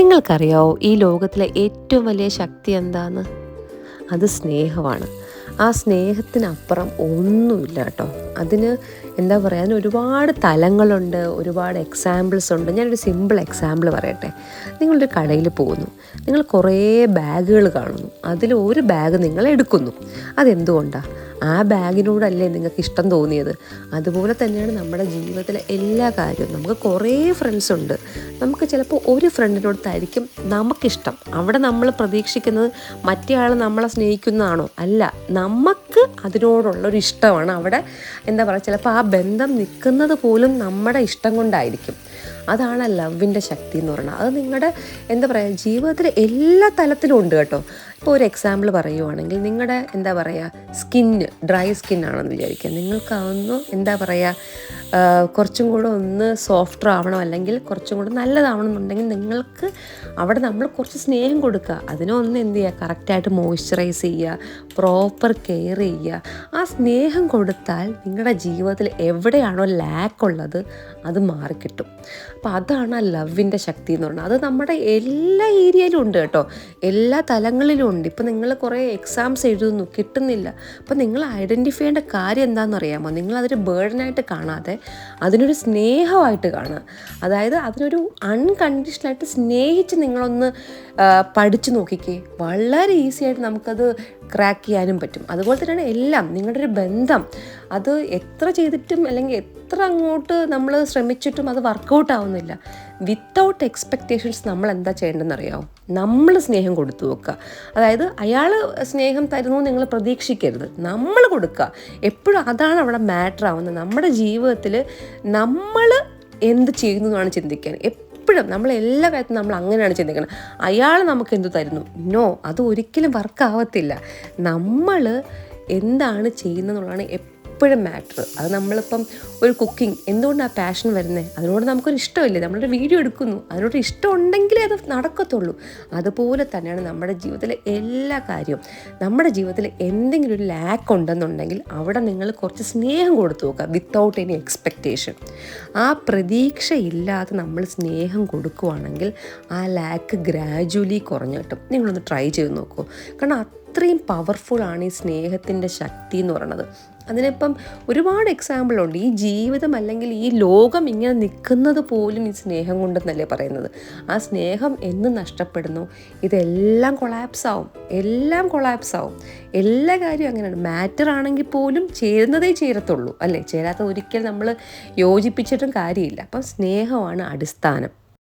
നിങ്ങൾക്കറിയാവോ ഈ ലോകത്തിലെ ഏറ്റവും വലിയ ശക്തി എന്താന്ന്? അത് സ്നേഹമാണ്. ആ സ്നേഹത്തിനപ്പുറം ഒന്നുമില്ല കേട്ടോ. അതിന് എന്താ പറയുക, അതിന് ഒരുപാട് തലങ്ങളുണ്ട്, ഒരുപാട് എക്സാമ്പിൾസ് ഉണ്ട്. ഞാനൊരു സിമ്പിൾ എക്സാമ്പിൾ പറയട്ടെ. നിങ്ങളൊരു കടയിൽ പോകുന്നു, നിങ്ങൾ കുറേ ബാഗുകൾ കാണുന്നു, അതിൽ ഒരു ബാഗ് നിങ്ങൾ എടുക്കുന്നു. അതെന്തുകൊണ്ടാണ്? ആ ബാഗിനോടല്ലേ നിങ്ങൾക്ക് ഇഷ്ടം തോന്നിയത്? അതുപോലെ തന്നെയാണ് നമ്മുടെ ജീവിതത്തിലെ എല്ലാ കാര്യവും. നമുക്ക് കുറേ ഫ്രണ്ട്സ് ഉണ്ട്. നമുക്ക് ചിലപ്പോൾ ഒരു ഫ്രണ്ടിനോടത്തായിരിക്കും നമുക്കിഷ്ടം. അവിടെ നമ്മൾ പ്രതീക്ഷിക്കുന്നത് മറ്റേ ആൾ നമ്മളെ സ്നേഹിക്കുന്നതാണോ? അല്ല, നമുക്ക് അതിനോടുള്ളൊരു ഇഷ്ടമാണ് അവിടെ. എന്താ പറയുക, ചിലപ്പോൾ ആ ബന്ധം നിൽക്കുന്നത് പോലും നമ്മുടെ ഇഷ്ടം കൊണ്ടായിരിക്കും. അതാണ് ലവിൻ്റെ ശക്തി എന്ന് പറയുന്നത്. അത് നിങ്ങളുടെ എന്താ പറയുക, ജീവിതത്തിൽ എല്ലാ തലത്തിലും ഉണ്ട് കേട്ടോ. ഇപ്പോൾ ഒരു എക്സാമ്പിൾ പറയുവാണെങ്കിൽ, നിങ്ങളുടെ എന്താ പറയുക, സ്കിന്ന് ഡ്രൈ സ്കിന്നാണെന്ന് വിചാരിക്കുക. നിങ്ങൾക്കതൊന്ന് എന്താ പറയുക, കുറച്ചും കൂടെ ഒന്ന് സോഫ്റ്റർ ആവണം, അല്ലെങ്കിൽ കുറച്ചും കൂടെ നല്ലതാവണം എന്നുണ്ടെങ്കിൽ നിങ്ങൾക്ക് അവിടെ നമ്മൾ കുറച്ച് സ്നേഹം കൊടുക്കുക. അതിനൊന്ന് എന്ത് ചെയ്യുക, കറക്റ്റായിട്ട് മോയ്സ്ചറൈസ് ചെയ്യുക, പ്രോപ്പർ കെയർ ചെയ്യുക. ആ സ്നേഹം കൊടുത്താൽ നിങ്ങളുടെ ജീവിതത്തിൽ എവിടെയാണോ ലാക്കുള്ളത് അത് മാറിക്കിട്ടും. അപ്പോൾ അതാണ് ആ ലവിൻ്റെ ശക്തി എന്ന് പറയുന്നത്. അത് നമ്മുടെ എല്ലാ ഏരിയയിലും ഉണ്ട് കേട്ടോ, എല്ലാ തലങ്ങളിലും ഉണ്ട്. ഇപ്പം നിങ്ങൾ കുറേ എക്സാംസ് എഴുതുന്നു, കിട്ടുന്നില്ല. അപ്പം നിങ്ങൾ ഐഡൻറ്റിഫൈ ചെയ്യേണ്ട കാര്യം എന്താണെന്ന് അറിയാമോ? നിങ്ങളതൊരു ബേർഡനായിട്ട് കാണാതെ അതിനൊരു സ്നേഹമായിട്ട് കാണുക. അതായത് അതിനൊരു അൺകണ്ടീഷണലായിട്ട് സ്നേഹിച്ച് നിങ്ങളൊന്ന് പഠിച്ചു നോക്കിക്കേ. വളരെ ഈസി ആയിട്ട് നമുക്കത് ക്രാക്ക് ചെയ്യാനും പറ്റും. അതുപോലെ തന്നെയാണ് എല്ലാം. നിങ്ങളുടെ ഒരു ബന്ധം അത് എത്ര ചെയ്തിട്ടും അല്ലെങ്കിൽ എത്ര അങ്ങോട്ട് നമ്മൾ ശ്രമിച്ചിട്ടും അത് വർക്കൗട്ട് ആവുന്നില്ല. വിത്തൗട്ട് എക്സ്പെക്റ്റേഷൻസ് നമ്മൾ എന്താ ചെയ്യേണ്ടതെന്ന് അറിയാമോ? നമ്മൾ സ്നേഹം കൊടുത്തു വെക്കുക. അതായത് അയാൾ സ്നേഹം തരുന്നു നിങ്ങൾ പ്രതീക്ഷിക്കരുത്, നമ്മൾ കൊടുക്കുക. എപ്പോഴും അതാണ് അവിടെ മാറ്റർ ആവുന്നത്. നമ്മുടെ ജീവിതത്തിൽ നമ്മൾ എന്ത് ചെയ്യുന്നു എന്നാണ് ചിന്തിക്കാൻ. എപ്പോഴും നമ്മൾ എല്ലാ കാര്യത്തിലും നമ്മൾ അങ്ങനെയാണ് ചിന്തിക്കുന്നത്. അയാൾ നമുക്ക് എന്ത് തരുന്നു, നോ, അത് ഒരിക്കലും വർക്കാവത്തില്ല. നമ്മൾ എന്താണ് ചെയ്യുന്നതെന്നുള്ളതാണ് എപ്പോഴും മാറ്റർ. അത് നമ്മളിപ്പം ഒരു കുക്കിംഗ്, എന്തുകൊണ്ടാണ് പാഷൻ വരുന്നത്? അതിനോട് നമുക്കൊരു ഇഷ്ടമില്ലേ? നമ്മളൊരു വീഡിയോ എടുക്കുന്നു, അതിനോട് ഇഷ്ടം ഉണ്ടെങ്കിലേ അത് നടക്കത്തുള്ളൂ. അതുപോലെ തന്നെയാണ് നമ്മുടെ ജീവിതത്തിലെ എല്ലാ കാര്യവും. നമ്മുടെ ജീവിതത്തിൽ എന്തെങ്കിലും ഒരു ലാക്ക് ഉണ്ടെന്നുണ്ടെങ്കിൽ അവിടെ നിങ്ങൾ കുറച്ച് സ്നേഹം കൊടുത്തു നോക്കുക, വിത്തൗട്ട് എനി എക്സ്പെക്റ്റേഷൻ. ആ പ്രതീക്ഷയില്ലാതെ നമ്മൾ സ്നേഹം കൊടുക്കുകയാണെങ്കിൽ ആ ലാക്ക് ഗ്രാജുവലി കുറഞ്ഞു കിട്ടും. നിങ്ങളൊന്ന് ട്രൈ ചെയ്ത് നോക്കൂ. കാരണം അത്രയും പവർഫുള്ളാണ് ഈ സ്നേഹത്തിൻ്റെ ശക്തി എന്ന് പറയുന്നത്. അതിനിപ്പം ഒരുപാട് എക്സാമ്പിളുണ്ട്. ഈ ജീവിതം അല്ലെങ്കിൽ ഈ ലോകം ഇങ്ങനെ നിൽക്കുന്നത് പോലും ഈ സ്നേഹം കൊണ്ടെന്നല്ലേ പറയുന്നത്. ആ സ്നേഹം എന്ന് നഷ്ടപ്പെടുന്നു, ഇതെല്ലാം കൊളാപ്സാവും, എല്ലാം കൊളാപ്സാവും. എല്ലാ കാര്യവും അങ്ങനെയാണ്. മാറ്റർ ആണെങ്കിൽ പോലും ചേരുന്നതേ ചേരത്തുള്ളൂ, അല്ലേ? ചേരാത്ത ഒരിക്കലും നമ്മൾ യോജിപ്പിച്ചിട്ടും കാര്യമില്ല. അപ്പം സ്നേഹമാണ് അടിസ്ഥാനം.